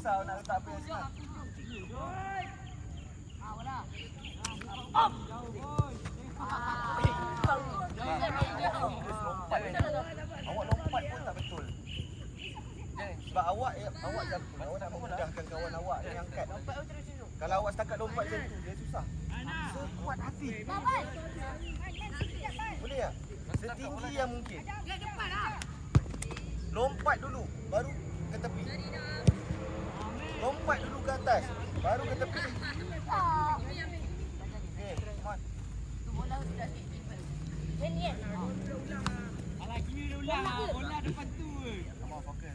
risau nak letak apa yang senang. Awak lompat pun tak betul. Sebab awak jumper, awak nak memudahkan kawan awak yang angkat. Kalau awak setakat lompat macam tu, dia susah. Sekuat hati. Boleh tak? Setinggi yang mungkin. Lompat dulu, baru ke tepi. Lompat dulu ke atas, baru ke tepi. Okay, come on. Alah, kira dia ulang lah. Bola depan tu. Come on, fokus.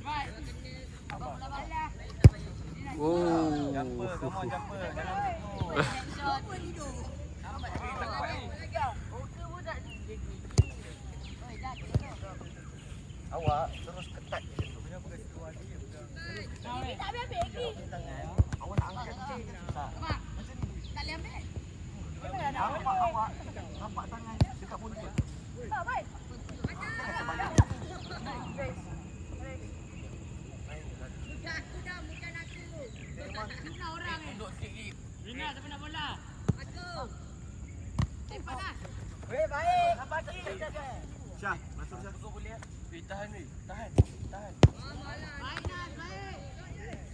Oh. Jumper, come on, jumper. Jangan macam tu. Awak terus ketat je tu. Kenapa kasi keluar dia? Tak habis lagi. Awak nak angkat tu susah. Tak boleh ambil. Nampak tangan dekat buntut. Tak baik. Bukan aku. Rina orang ni. Rina, siapa nak bola? Aku. Cepat dah. Baik. Nampak lagi. Syah, masuk Syah. Kau boleh? Tahan ni. Tahan. Baik Nas, baik.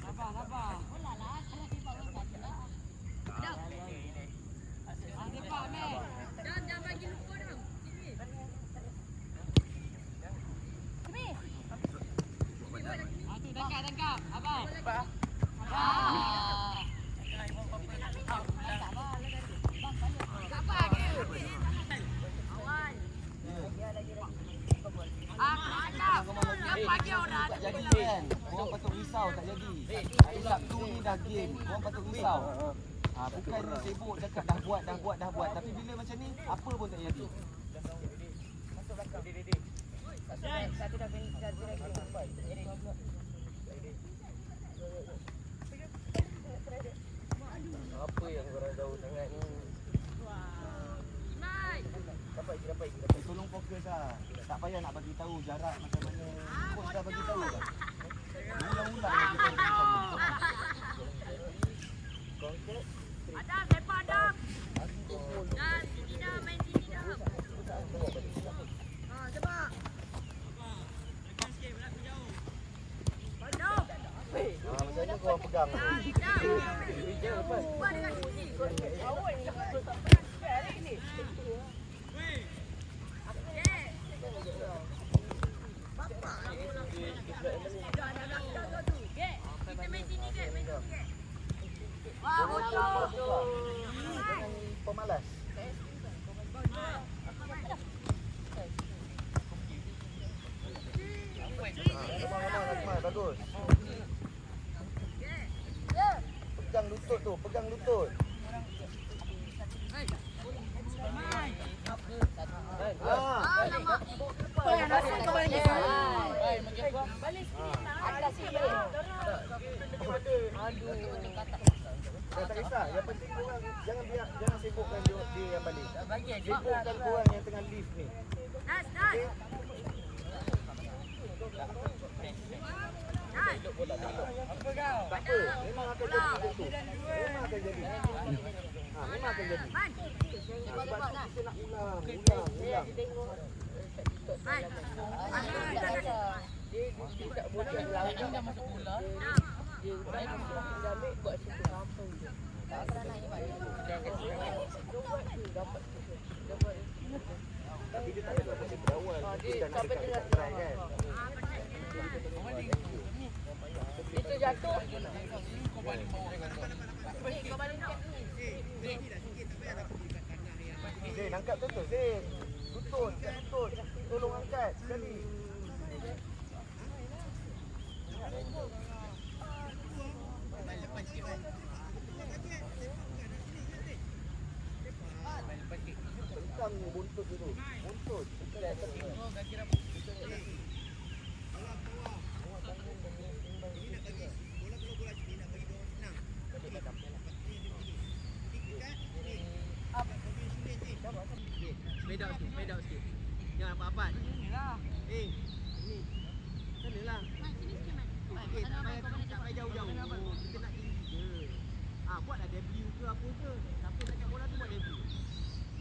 Sabar. Bola lah. Kalau sepak bola tak lah. Dah. Sepak, Mel. Jangan bagi lupa dah. Sini. Sini. Tu tangkap. Abang. Apa dia? Awan. Yang pagi orang Tak jadi kan? Korang patut risau tak jadi. Hari Sabtu ni dah game. Korang patut risau. Bukan sibuk cakap dah buat. Tapi bila macam ni, apa pun tak jadi. Masuk belakang. Satu dah finish. Satu dah finish. Apa yang korang tahu sangat ni? Dapat. Tolong fokus lah. Tak payah nak bagi tahu jarak macam mana. Coach dah bagi tahu dah. Ulang-ulang bagi tahu macam ni. Konkret. Adam, sepak Adam. Dah, sini dah, main sini dah. Sepak. Adam. Macam mana korang pegang? Buat dengan sini. Kita main sini ke? Wah, betul. Jangan pemalas. Akmal, bagus. Pegang lutut. Tak kisah, yang penting korang jangan sibukkan dia yang balik. Sibukkan korang yang tengah lift ni. Nas. Tak apa, memang akan jadi macam tu. Memang akan jadi. Man. Sebab kita nak ulang. Tak boleh lawan dah masuk bola. Dia ambil buat situ kampung je. Tak pernah nak dapat. Tapi dia tak ada dapat berawal. Dia dah nak dekat try kan. Itu jatuh. Kau balik bawah. Kau balik Zain, angkat betul Zain. Lutut. Tolong angkat sekali. Tentang buntut dulu. Buntut. Speed out sikit. Jangan apa-apa. Ni lah. Ni. Sanalah. Man, sini sikit man. Okey, tak payah jauh-jauh. Kita nak tinggi je. Buatlah debut ke apa ke. Siapa nak kat bola tu buat debut.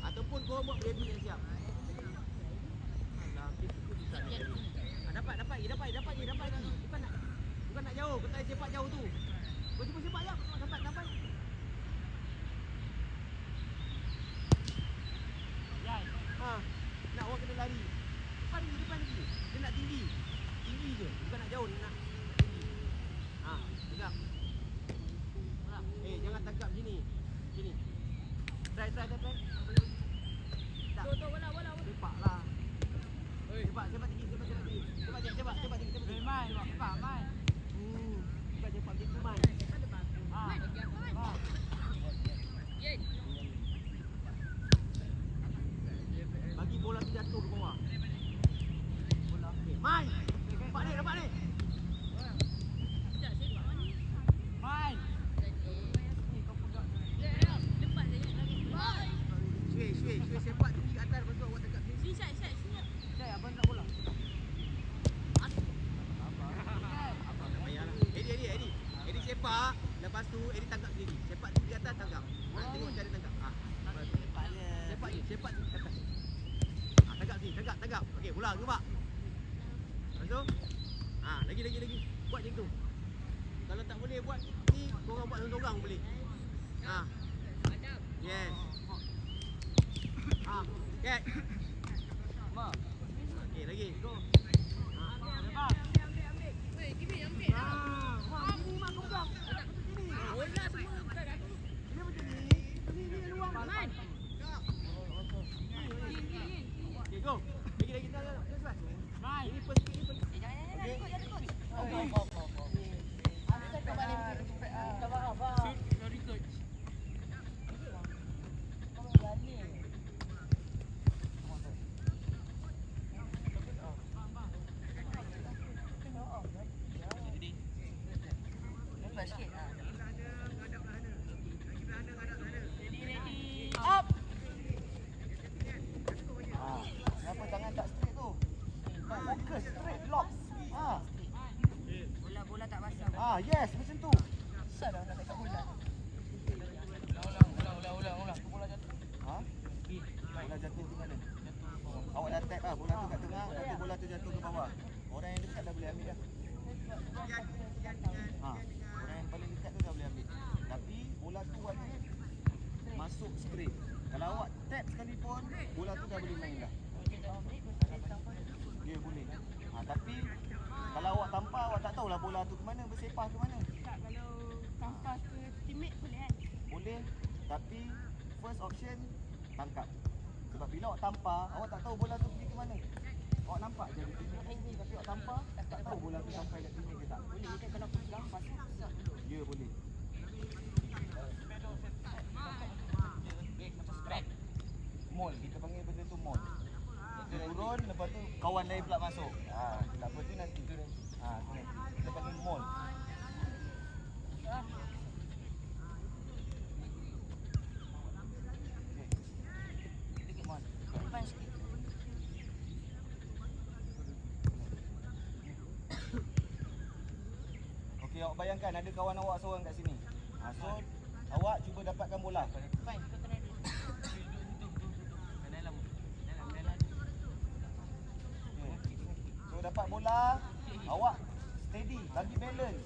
Ataupun korang buat debut yang siap. Alah, itu susah nak jadi. Dapat je. Bukan nak jauh. Kau tak sepak jauh tu. Kau cuba sepak jap. Dapat. Nak orang kena lari. Depan lagi. Dia nak tinggi. Tinggi je. Bukan nak jauh, nak tinggi. Tegak. Jangan tangkap sini. Try. Tak. Sepaklah. Sepak tinggi. Sepak tinggi. Main, sepak main. Bukan sepak gitu, Man. Bagi bola tu jatuh ke bawah. Bola. Main. Dapat ni. Main. Shui sepak tinggi kat atas lepas tu awak tangkap sini. Saya abang nak bola. Apa nak payahlah. Eddie sepak, lepas tu Eddie tangkap sendiri. Sepak tinggi kat atas tangkap. Tengok cara tangkap. Sepak tinggi kat atas. Tangkap sini, tangkap. Okey, bola gerak. Lepas tu lagi. Buat macam tu. Kalau tak boleh buat ni, korang buat seorang-seorang boleh. Yes. Catch. Okey, lagi. Go. Sini mak kau pegang. Tak betul sini. Bola semua bukan aku. Dia macam ni. Ni luang. Man. Okey, go. Lagi. Cepat. Main. Ini first kick. Jangan ikut. Okey. Sorry coach. Up. Kenapa tangan tak straight tu? Fokus straight lock. Bola tak basah. Yes, macam tu. Susah dah nak tangkap bola. Ulang. Bola jatuh. Bola jatuh tu mana? Awak dah tap lah bola tu kat tengah, lepas tu bola tu jatuh ke bawah. Orang yang dekat dah boleh ambil dah. Orang yang paling dekat tu dah boleh ambil. Tapi bola tu wajib masuk straight. Kalau awak tap sekalipun, bola tu dah boleh main dah. Dia boleh. Tapi kalau awak tampar, awak tak tahulah bola tu ke mana, bersepah ke mana. Tak, kalau tampar ke teammate boleh kan? Boleh, tapi first option tangkap. Sebab bila awak tampar, awak tak tahu bola tu pergi ke mana. Awak nampak je dia teammate ni, tapi awak tampar, tak tahu bola tu sampai kat teammate ke tak. Boleh kan kalau pulang pasal susah dulu. Ya, boleh. Mall, kita panggil benda tu mall. Dia turun, lepas tu kawan lain pula masuk. Apa tu nanti. Tu nanti. Kita panggil mall. Depan sikit. Okey, awak bayangkan ada kawan awak seorang kat sini. So, awak cuba dapatkan bola. Fine, kau kena dia. So, dapat bola, awak steady, bagi balance.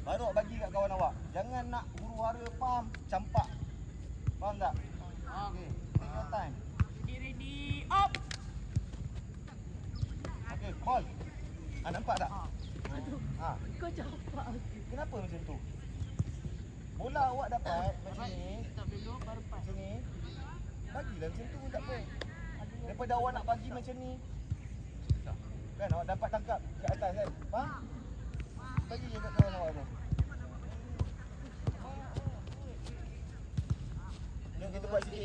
Baru awak bagi kat kawan awak. Jangan nak huru-hara pam, campak. Faham tak? Okey, take your time. Ready, up. Okey, ball. Nampak tak? Kau campak. Kenapa macam tu? Bola awak dapat macam ni, Tak belok baru pas. macam ni. Bagilah macam tu pun tak apa. Daripada awak nak bagi macam ni, kan awak dapat tangkap kat atas kan? Faham? Bagi je kat kawan awak tu. Jom kita buat sikit